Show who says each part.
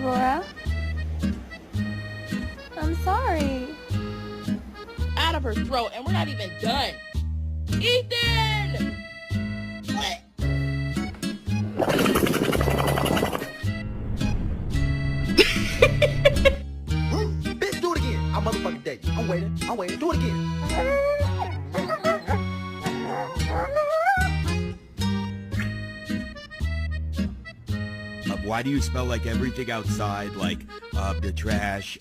Speaker 1: Aurora. I'm sorry.
Speaker 2: Out of her throat, and we're not even done. Ethan! What?
Speaker 3: Bitch, do it again. I motherfucking dare you. I'm waiting. Do it again.
Speaker 4: Why do you smell like everything outside, like the trash?